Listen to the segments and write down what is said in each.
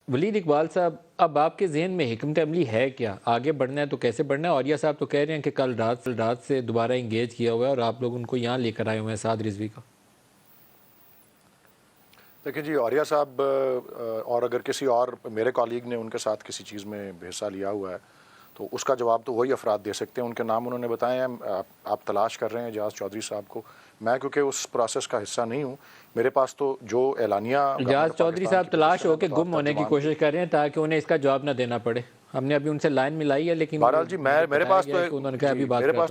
ولید اقبال صاحب، اب آپ کے ذہن میں حکمت عملی ہے کیا؟ آگے بڑھنا ہے تو کیسے بڑھنا ہے؟ عوریہ صاحب تو کہہ رہے ہیں کہ کل رات سے دوبارہ انگیج کیا ہوا ہے اور آپ لوگ ان کو یہاں لے کر آئے ہوئے ہیں سعد رضوی کا۔ دیکھیں جی، عوریہ صاحب اور اگر کسی اور میرے کالیگ نے ان کے ساتھ کسی چیز میں حصہ لیا ہوا ہے تو اس کا جواب تو وہی افراد دے سکتے ہیں۔ ان کے نام انہوں نے بتائے ہیں، آپ تلاش کر رہے ہیں اعجاز چودھری صاحب کو۔ میں کیونکہ اس پروسیس کا حصہ نہیں ہوں، میرے پاس تو جو اعلانیہ اعجاز چودھری صاحب تلاش ہو کے گم ہونے کی کوشش کر رہے ہیں تاکہ انہیں اس کا جواب نہ دینا پڑے۔ ہم نے ابھی ان سے لائن ملائی ہے لیکن بہرحال جی میرے پاس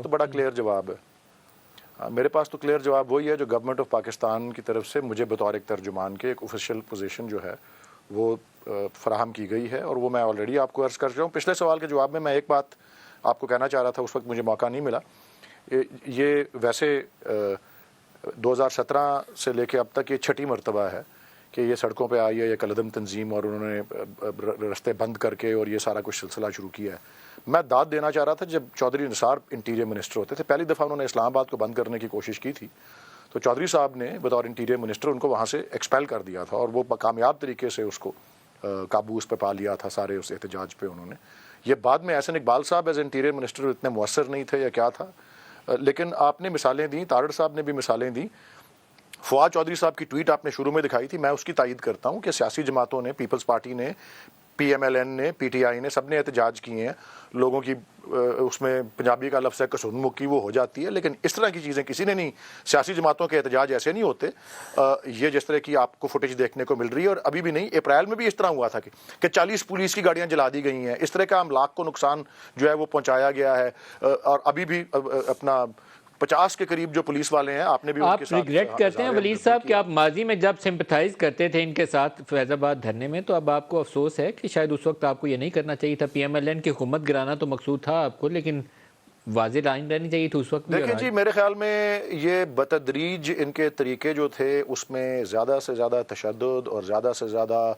تو بڑا کلیئر جواب ہے۔ میرے پاس تو کلیئر جواب وہی ہے جو گورنمنٹ آف پاکستان کی طرف سے مجھے بطور ایک ترجمان کے ایک آفیشیل پوزیشن جو ہے وہ فراہم کی گئی ہے، اور وہ میں آلریڈی آپ کو عرض کر چکا ہوں۔ پچھلے سوال کے جواب میں ایک بات آپ کو کہنا چاہ رہا تھا، اس وقت مجھے موقع نہیں ملا۔ یہ ویسے 2017 سے لے کے اب تک یہ 6ٹھی مرتبہ ہے کہ یہ سڑکوں پہ آئی ہے یہ کالعدم تنظیم، اور انہوں نے رستے بند کر کے اور یہ سارا کچھ سلسلہ شروع کیا ہے۔ میں داد دینا چاہ رہا تھا جب چودھری نثار انٹیریئر منسٹر ہوتے تھے، پہلی دفعہ انہوں نے اسلام آباد کو بند کرنے کی کوشش کی تھی تو چودھری صاحب نے بطور انٹیریئر منسٹر ان کو وہاں سے ایکسپیل کر دیا تھا، اور وہ کامیاب طریقے سے اس کو قابو اس پہ پا لیا تھا سارے اس احتجاج پہ انہوں نے۔ یہ بعد میں احسن اقبال صاحب ایز انٹیریئر منسٹر اتنے مؤثر نہیں تھے یا کیا تھا، لیکن آپ نے مثالیں دیں، تارڑ صاحب نے بھی مثالیں دیں۔ فواد چودھری صاحب کی ٹویٹ آپ نے شروع میں دکھائی تھی، میں اس کی تائید کرتا ہوں کہ سیاسی جماعتوں نے، پیپلز پارٹی نے، پی ایم ایل این نے، پی ٹی آئی نے، سب نے احتجاج کیے ہیں۔ لوگوں کی اس میں پنجابی کا لفظ ہے کسن مکی، وہ ہو جاتی ہے، لیکن اس طرح کی چیزیں کسی نے نہیں۔ سیاسی جماعتوں کے احتجاج ایسے نہیں ہوتے۔ یہ جس طرح کی آپ کو فوٹیج دیکھنے کو مل رہی ہے، اور ابھی بھی نہیں، اپریل میں بھی اس طرح ہوا تھا کہ 40 پولیس کی گاڑیاں جلا دی گئی ہیں، اس طرح کا املاک کو نقصان جو ہے وہ پہنچایا گیا ہے، اور ابھی بھی اپنا 50 کے قریب جو پولیس والے ہیں، آپ نے بھی ان کے ساتھ ریگریٹ کرتے ہیں ولید صاحب کہ آپ ماضی میں جب سمپتھائز کرتے تھے ان کے ساتھ فیض آباد دھرنے میں، تو اب آپ کو افسوس ہے کہ شاید اس وقت آپ کو یہ نہیں کرنا چاہیے تھا؟ پی ایم ایل این کی حکومت گرانا تو مقصود تھا آپ کو، لیکن واضح لائن رہنی چاہیے تھی اس وقت بھی۔ دیکھیں جی، میرے خیال میں یہ بتدریج ان کے طریقے جو تھے اس میں زیادہ سے زیادہ تشدد اور زیادہ سے زیادہ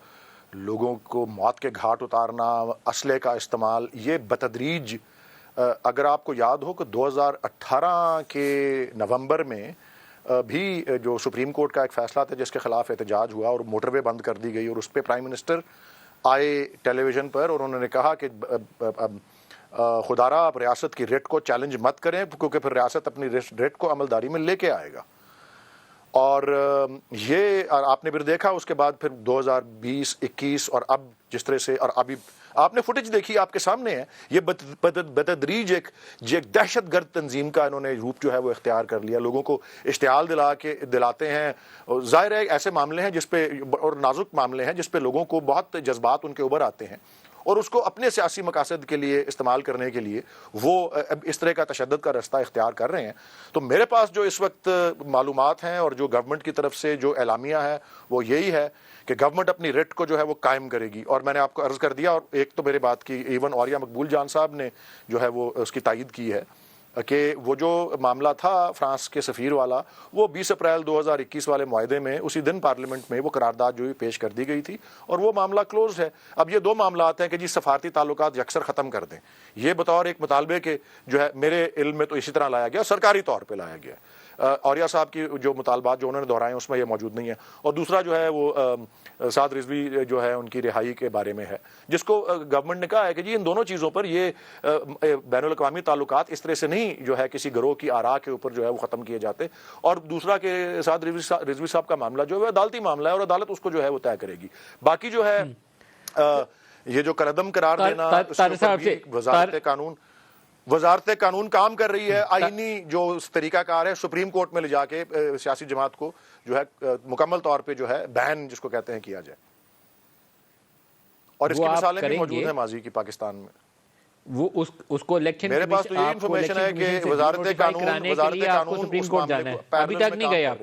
لوگوں کو موت کے گھاٹ اتارنا، اسلحے کا استعمال، یہ بتدریج اگر آپ کو یاد ہو کہ 2018 کے نومبر میں بھی جو سپریم کورٹ کا ایک فیصلہ تھا جس کے خلاف احتجاج ہوا اور موٹر وے بند کر دی گئی، اور اس پہ پرائم منسٹر آئے ٹیلی ویژن پر اور انہوں نے کہا کہ خدارا آپ ریاست کی ریٹ کو چیلنج مت کریں کیونکہ پھر ریاست اپنی ریٹ کو عملداری میں لے کے آئے گا۔ اور یہ آپ نے پھر دیکھا اس کے بعد پھر 2020 21 اور اب جس طرح سے، اور ابھی آپ نے فوٹیج دیکھی آپ کے سامنے ہے، یہ بتدریج ایک دہشت گرد تنظیم کا انہوں نے روپ جو ہے وہ اختیار کر لیا، لوگوں کو اشتعال دلاتے ہیں۔ ظاہر ہے ایسے معاملے ہیں جس پہ، اور نازک معاملے ہیں جس پہ لوگوں کو بہت جذبات ان کے اوپر آتے ہیں، اور اس کو اپنے سیاسی مقاصد کے لیے استعمال کرنے کے لیے وہ اس طرح کا تشدد کا رستہ اختیار کر رہے ہیں۔ تو میرے پاس جو اس وقت معلومات ہیں اور جو گورنمنٹ کی طرف سے جو اعلامیہ ہے وہ یہی ہے کہ گورنمنٹ اپنی ریٹ کو جو ہے وہ قائم کرے گی، اور میں نے آپ کو عرض کر دیا، اور ایک تو میرے بات کی ایون عوریہ مقبول جان صاحب نے جو ہے وہ اس کی تائید کی ہے کہ وہ جو معاملہ تھا فرانس کے سفیر والا، وہ 20 اپریل 2021 والے معاہدے میں اسی دن پارلیمنٹ میں وہ قرارداد جو پیش کر دی گئی تھی، اور وہ معاملہ کلوز ہے۔ اب یہ دو معاملات ہیں کہ جی سفارتی تعلقات یکسر ختم کر دیں، یہ بطور ایک مطالبے کے جو ہے میرے علم میں تو اسی طرح لایا گیا، سرکاری طور پہ لایا گیا۔ عوریہ صاحب کی جو مطالبات جو انہوں نے دہرائے اس میں یہ موجود نہیں ہے، اور دوسرا جو ہے وہ سعد رضوی جو ہے ان کی رہائی کے بارے میں ہے، جس کو گورنمنٹ نے کہا ہے کہ جی ان دونوں چیزوں پر یہ بین الاقوامی تعلقات اس طرح سے نہیں جو ہے کسی گروہ کی آراء کے اوپر جو ہے وہ ختم کیے جاتے، اور دوسرا کہ سعد رضوی صاحب کا معاملہ جو ہے عدالتی معاملہ ہے اور عدالت اس کو جو ہے وہ طے کرے گی۔ باقی جو ہے یہ جو قلعدم قرار دینا، وزارت قانون کام کر رہی ہے، آئینی جو طریقہ کار ہے سپریم کورٹ میں لے جا کے سیاسی جماعت کو جو ہے مکمل طور پہ جو ہے بین جس کو کہتے ہیں کیا جائے، اور اس کی مثالیں بھی موجود ہیں ماضی کی پاکستان میں۔ وہ اس کو الیکشن میرے پاس تو یہ انفارمیشن ہے کہ وزارت قانون سپریم کورٹ جانا ہے، ابھی تک نہیں گئے آپ۔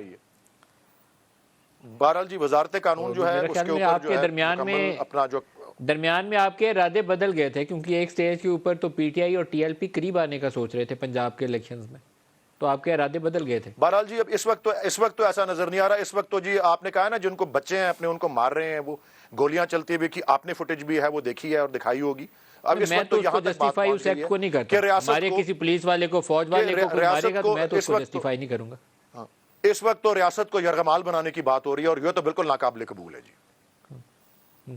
بہرحال جی وزارت قانون جو ہے اس کے اوپر جو ہے مکمل اپنا جو درمیان میں آپ کے ارادے بدل گئے تھے، کیونکہ ایک سٹیج کے اوپر تو پی ٹی آئی اور ٹی ایل پی قریب آنے کا سوچ رہے تھے پنجاب کے الیکشنز میں، تو آپ کے ارادے بدل گئے تھے۔ بہرحال جی اب اس وقت تو ایسا نظر نہیں آ رہا۔ اس وقت تو جی آپ نے کہا نا جن کو بچے ہیں اپنے ان کو مار رہے ہیں، وہ گولیاں چلتی ہوئی کی آپ نے فوٹیج بھی ہے وہ دیکھی ہے اور دکھائی ہوگی۔ اب اس وقت تو یہاں تک بات پہنچ گئی ہے کہ ریاست ہمارے کسی پولیس والے کو، فوج والے کو کوئی مارے گا تو میں تو اس کو جسٹیفائی نہیں کروں گا۔ اس وقت تو ریاست کو یرغمال بنانے کی بات ہو رہی ہے، اور یہ تو بالکل ناقابل قبول ہے جی۔